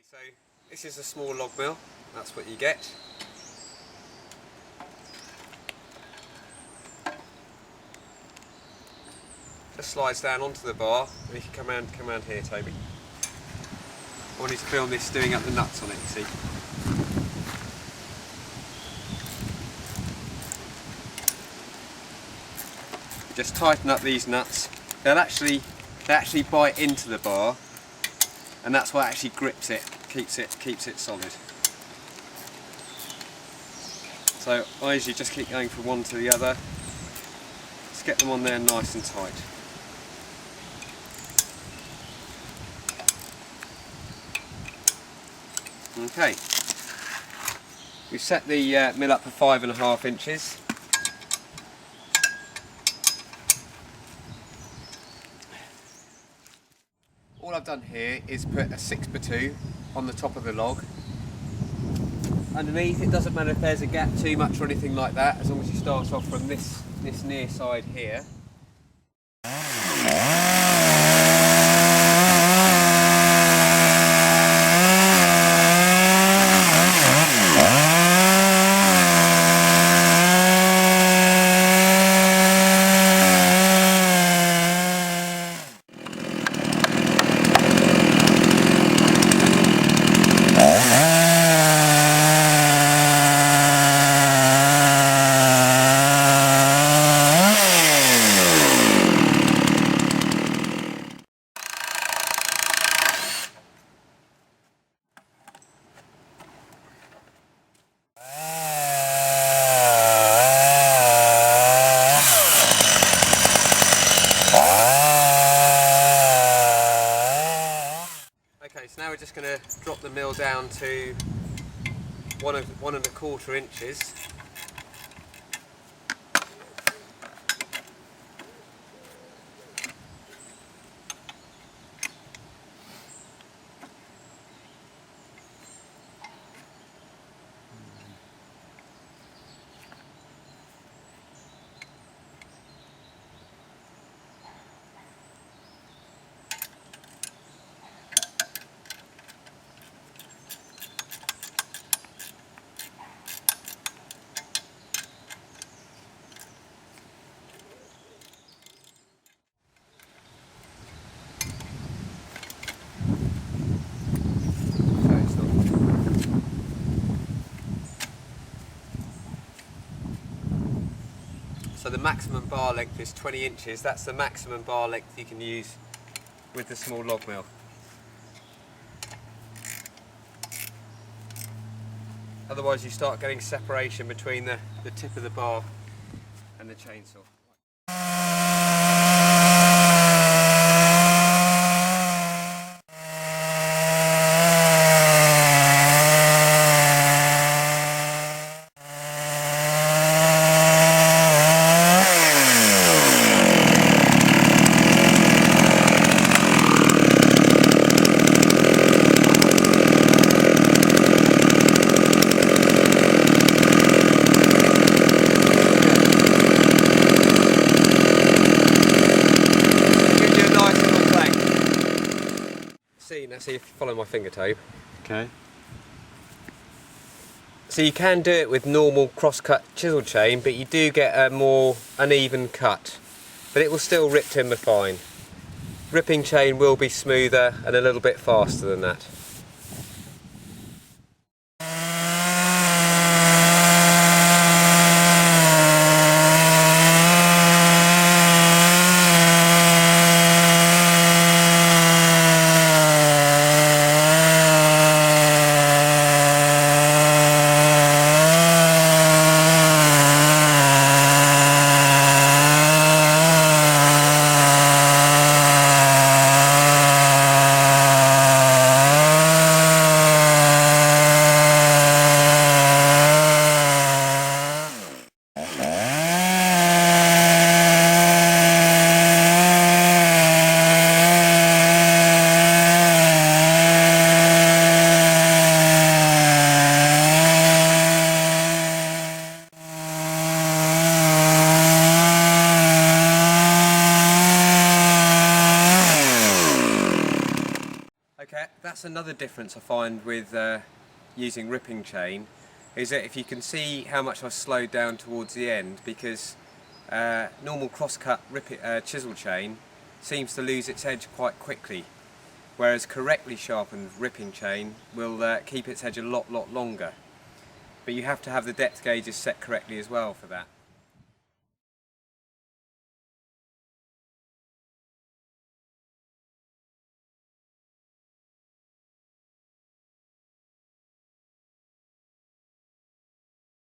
So this is a small log mill, that's what you get. Just slides down onto the bar, and you can come around here, Toby. I wanted to film this doing up the nuts on it, you see. Just tighten up these nuts. They actually bite into the bar, and that's what actually grips it, keeps it solid. So I usually just keep going from one to the other. Just get them on there nice and tight. Okay, we've set the mill up for 5.5 inches. All I've done here is put a 6x2 on the top of the log. Underneath, it doesn't matter if there's a gap too much or anything like that, as long as you start off from this near side here. Okay, so now we're just going to drop the mill down to 1.25 inches. So the maximum bar length is 20 inches. That's the maximum bar length you can use with the small log mill. Otherwise you start getting separation between the tip of the bar and the chainsaw. Now see if you follow my finger tape. Okay. So you can do it with normal cross-cut chisel chain, but you do get a more uneven cut. But it will still rip timber fine. Ripping chain will be smoother and a little bit faster than that. Yeah, that's another difference I find with using ripping chain, is that if you can see how much I've slowed down towards the end, because normal cross-cut chisel chain seems to lose its edge quite quickly, whereas correctly sharpened ripping chain will keep its edge a lot longer. But you have to have the depth gauges set correctly as well for that.